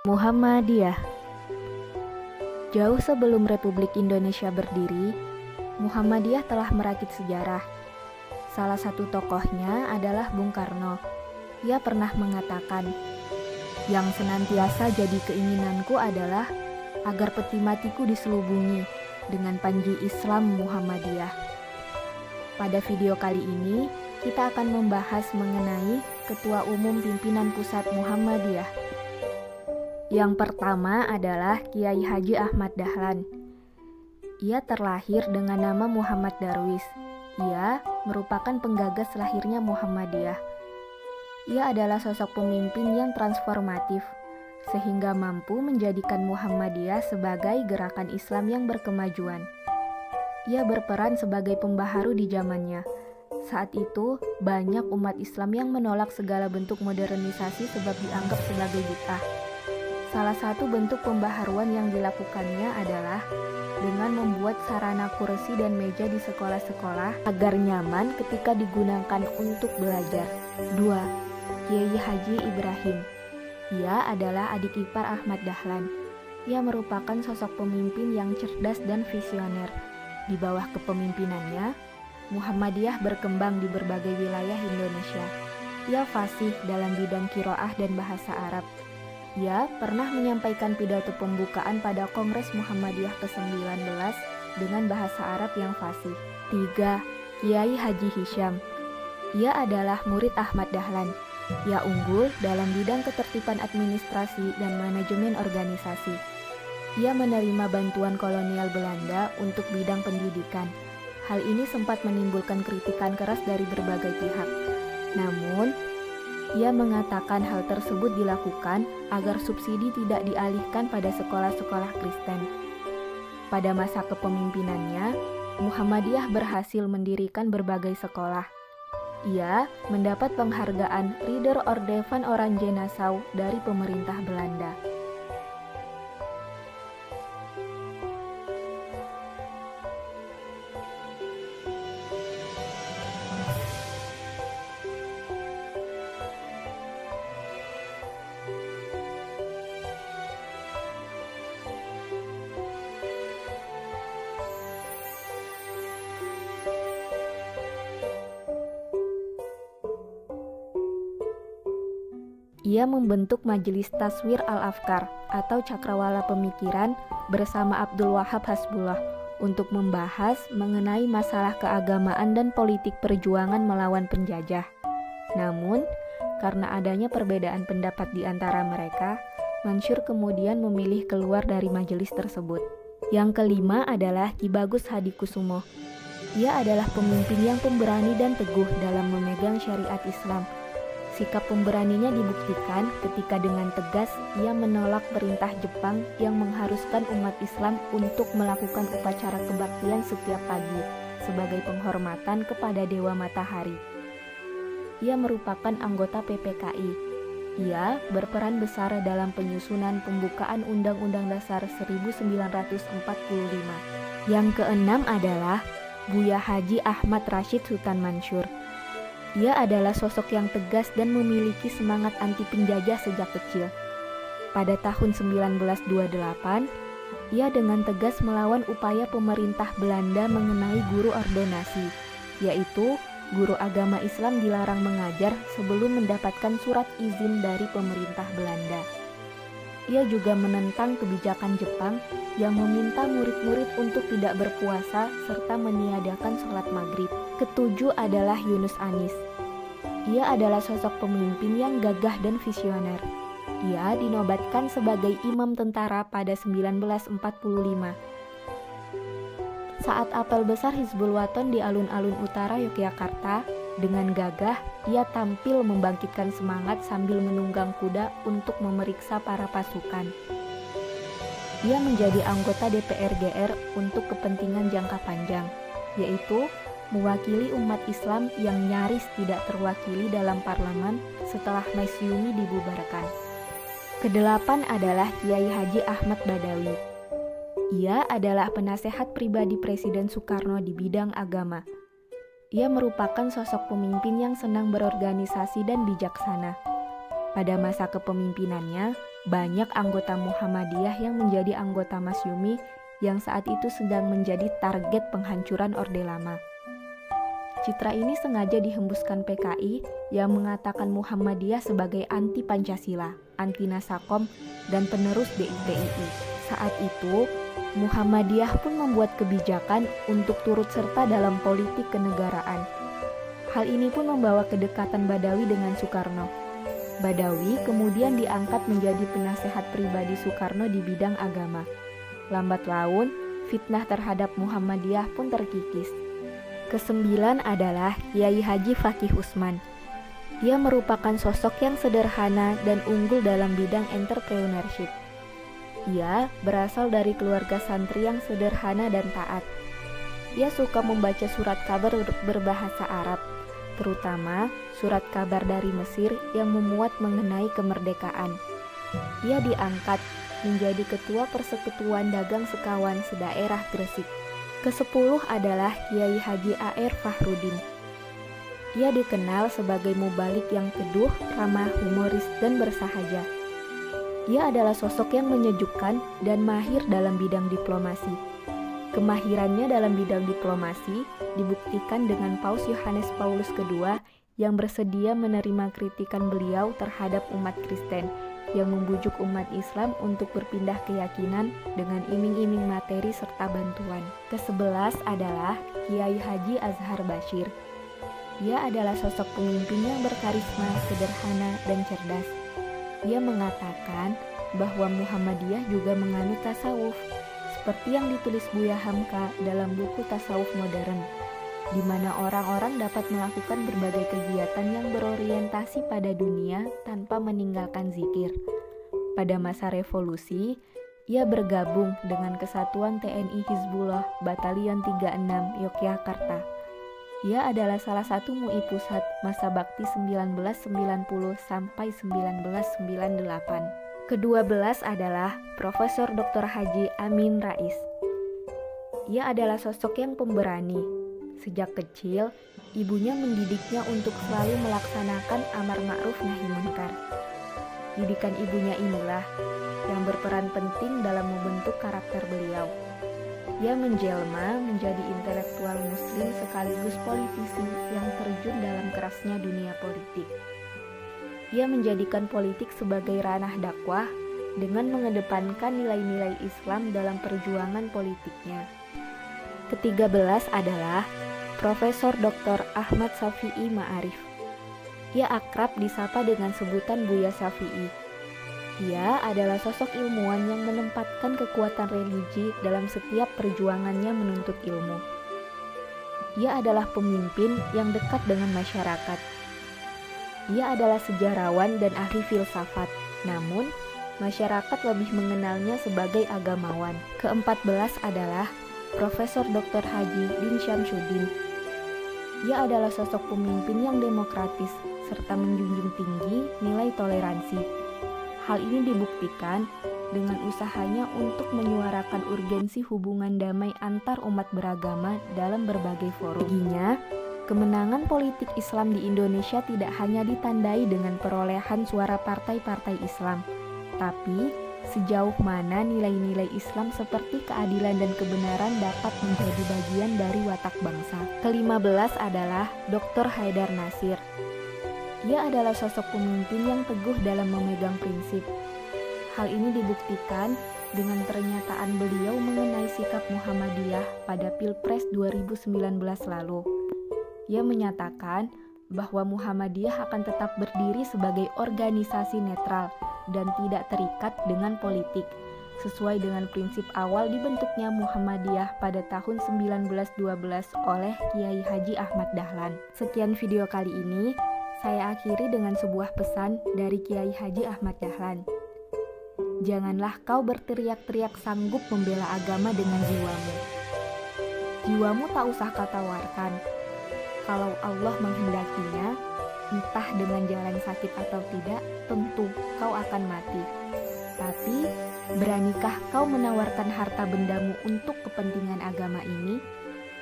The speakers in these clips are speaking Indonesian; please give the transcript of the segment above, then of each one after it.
Muhammadiyah. Jauh sebelum Republik Indonesia berdiri, Muhammadiyah telah merakit sejarah. Salah satu tokohnya adalah Bung Karno. Ia pernah mengatakan, "Yang senantiasa jadi keinginanku adalah agar peti matiku diselubungi dengan panji Islam Muhammadiyah." Pada video kali ini, kita akan membahas mengenai Ketua Umum Pimpinan Pusat Muhammadiyah. Yang pertama adalah Kiai Haji Ahmad Dahlan. Ia terlahir dengan nama Muhammad Darwis. Ia merupakan penggagas lahirnya Muhammadiyah. Ia adalah sosok pemimpin yang transformatif, sehingga mampu menjadikan Muhammadiyah sebagai gerakan Islam yang berkemajuan. Ia berperan sebagai pembaharu di zamannya. Saat itu, banyak umat Islam yang menolak segala bentuk modernisasi sebab dianggap sebagai bid'ah. Salah satu bentuk pembaharuan yang dilakukannya adalah dengan membuat sarana kursi dan meja di sekolah-sekolah agar nyaman ketika digunakan untuk belajar. 2. Kiai Haji Ibrahim. Ia adalah adik ipar Ahmad Dahlan. Ia merupakan sosok pemimpin yang cerdas dan visioner. Di bawah kepemimpinannya, Muhammadiyah berkembang di berbagai wilayah Indonesia. Ia fasih dalam bidang qiraah dan bahasa Arab. Ia pernah menyampaikan pidato pembukaan pada Kongres Muhammadiyah ke-19 dengan bahasa Arab yang fasih. 3. Kiai Haji Hisham. Ia adalah murid Ahmad Dahlan. Ia unggul dalam bidang ketertiban administrasi dan manajemen organisasi. Ia menerima bantuan kolonial Belanda untuk bidang pendidikan. Hal ini sempat menimbulkan kritikan keras dari berbagai pihak. Namun, ia mengatakan hal tersebut dilakukan agar subsidi tidak dialihkan pada sekolah-sekolah Kristen. Pada masa kepemimpinannya, Muhammadiyah berhasil mendirikan berbagai sekolah. Ia mendapat penghargaan Ridder Orde van Oranje Nassau dari pemerintah Belanda. Ia membentuk Majelis Taswir Al-Afkar atau Cakrawala Pemikiran bersama Abdul Wahab Hasbullah untuk membahas mengenai masalah keagamaan dan politik perjuangan melawan penjajah. Namun, karena adanya perbedaan pendapat di antara mereka, Mansur kemudian memilih keluar dari majelis tersebut. Yang kelima adalah Ki Bagus Hadikusumo. Ia adalah pemimpin yang pemberani dan teguh dalam memegang syariat Islam. Sikap pemberaninya dibuktikan ketika dengan tegas ia menolak perintah Jepang yang mengharuskan umat Islam untuk melakukan upacara kebaktian setiap pagi sebagai penghormatan kepada Dewa Matahari. Ia merupakan anggota PPKI. Ia berperan besar dalam penyusunan pembukaan Undang-Undang Dasar 1945. Yang keenam adalah Buya Haji Ahmad Rashid Sutan Mansur. Ia adalah sosok yang tegas dan memiliki semangat anti penjajah sejak kecil. Pada tahun 1928, ia dengan tegas melawan upaya pemerintah Belanda mengenai guru ordonasi, yaitu guru agama Islam dilarang mengajar sebelum mendapatkan surat izin dari pemerintah Belanda. Ia juga menentang kebijakan Jepang yang meminta murid-murid untuk tidak berpuasa serta meniadakan sholat maghrib. Ketujuh adalah Yunus Anis. Ia adalah sosok pemimpin yang gagah dan visioner. Ia dinobatkan sebagai imam tentara pada 1945. Saat apel besar Hizbul Wathan di alun-alun utara Yogyakarta, dengan gagah ia tampil membangkitkan semangat sambil menunggang kuda untuk memeriksa para pasukan. Ia menjadi anggota DPR GR untuk kepentingan jangka panjang, yaitu mewakili umat Islam yang nyaris tidak terwakili dalam parlemen setelah Masyumi dibubarkan. Kedelapan adalah Kiai Haji Ahmad Badawi. Ia adalah penasehat pribadi Presiden Soekarno di bidang agama. Ia merupakan sosok pemimpin yang senang berorganisasi dan bijaksana. Pada masa kepemimpinannya, banyak anggota Muhammadiyah yang menjadi anggota Masyumi yang saat itu sedang menjadi target penghancuran Orde Lama. Citra ini sengaja dihembuskan PKI yang mengatakan Muhammadiyah sebagai anti Pancasila, anti Nasakom, dan penerus DITII. Saat itu, Muhammadiyah pun membuat kebijakan untuk turut serta dalam politik kenegaraan. Hal ini pun membawa kedekatan Badawi dengan Soekarno. Badawi kemudian diangkat menjadi penasehat pribadi Soekarno di bidang agama. Lambat laun, fitnah terhadap Muhammadiyah pun terkikis. Kesembilan adalah Kiai Haji Fakih Usman. Dia merupakan sosok yang sederhana dan unggul dalam bidang entrepreneurship. Ia berasal dari keluarga santri yang sederhana dan taat. Ia suka membaca surat kabar berbahasa Arab, terutama surat kabar dari Mesir yang memuat mengenai kemerdekaan. Ia diangkat menjadi ketua Persekutuan Dagang Sekawan sedaerah Gresik. Ke-10 adalah Kiai Haji A.R. Fahrudin. Ia dikenal sebagai mubalik yang teduh, ramah, humoris, dan bersahaja. Ia adalah sosok yang menyejukkan dan mahir dalam bidang diplomasi. Kemahirannya dalam bidang diplomasi dibuktikan dengan Paus Yohanes Paulus II yang bersedia menerima kritikan beliau terhadap umat Kristen, yang membujuk umat Islam untuk berpindah keyakinan dengan iming-iming materi serta bantuan. Ke-11 adalah Kiai Haji Azhar Bashir. Ia adalah sosok pemimpin yang berkarisma, sederhana, dan cerdas. Ia mengatakan bahwa Muhammadiyah juga menganut tasawuf, seperti yang ditulis Buya Hamka dalam buku Tasawuf Modern, di mana orang-orang dapat melakukan berbagai kegiatan yang berorientasi pada dunia tanpa meninggalkan zikir. Pada masa revolusi, ia bergabung dengan Kesatuan TNI Hizbullah Batalion 36 Yogyakarta. Ia adalah salah satu MUI Pusat masa bakti 1990 sampai 1998. Ke-12 adalah Profesor Dr. Haji Amin Rais. Ia adalah sosok yang pemberani. Sejak kecil, ibunya mendidiknya untuk selalu melaksanakan amar ma'ruf nahi munkar. Didikan ibunya inilah yang berperan penting dalam membentuk karakter beliau. Ia menjelma menjadi intelektual muslim sekaligus politisi yang terjun dalam kerasnya dunia politik. Ia menjadikan politik sebagai ranah dakwah dengan mengedepankan nilai-nilai Islam dalam perjuangan politiknya. Ke-13 adalah Profesor Dr. Ahmad Syafi'i Ma'arif. Ia akrab disapa dengan sebutan Buya Syafi'i. Ia adalah sosok ilmuwan yang menempatkan kekuatan religi dalam setiap perjuangannya menuntut ilmu. Ia adalah pemimpin yang dekat dengan masyarakat. Ia adalah sejarawan dan ahli filsafat, namun masyarakat lebih mengenalnya sebagai agamawan. Ke-14 adalah Profesor Dr. Haji Din Syamsuddin. Ia adalah sosok pemimpin yang demokratis serta menjunjung tinggi nilai toleransi. Hal ini dibuktikan dengan usahanya untuk menyuarakan urgensi hubungan damai antar umat beragama dalam berbagai forum. Baginya, kemenangan politik Islam di Indonesia tidak hanya ditandai dengan perolehan suara partai-partai Islam, tapi sejauh mana nilai-nilai Islam seperti keadilan dan kebenaran dapat menjadi bagian dari watak bangsa. Ke-15 adalah Dr. Haidar Nasir. Ia adalah sosok pemimpin yang teguh dalam memegang prinsip. Hal ini dibuktikan dengan pernyataan beliau mengenai sikap Muhammadiyah pada Pilpres 2019 lalu. Ia menyatakan bahwa Muhammadiyah akan tetap berdiri sebagai organisasi netral dan tidak terikat dengan politik, sesuai dengan prinsip awal dibentuknya Muhammadiyah pada tahun 1912 oleh Kiai Haji Ahmad Dahlan. Sekian video kali ini, saya akhiri dengan sebuah pesan dari Kiai Haji Ahmad Dahlan. Janganlah kau berteriak-teriak sanggup membela agama dengan jiwamu. Jiwamu tak usah kau tawarkan. Kalau Allah menghendakinya, entah dengan jalan sakit atau tidak, tentu kau akan mati. Tapi, beranikah kau menawarkan harta bendamu untuk kepentingan agama ini?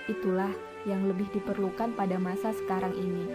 Itulah yang lebih diperlukan pada masa sekarang ini.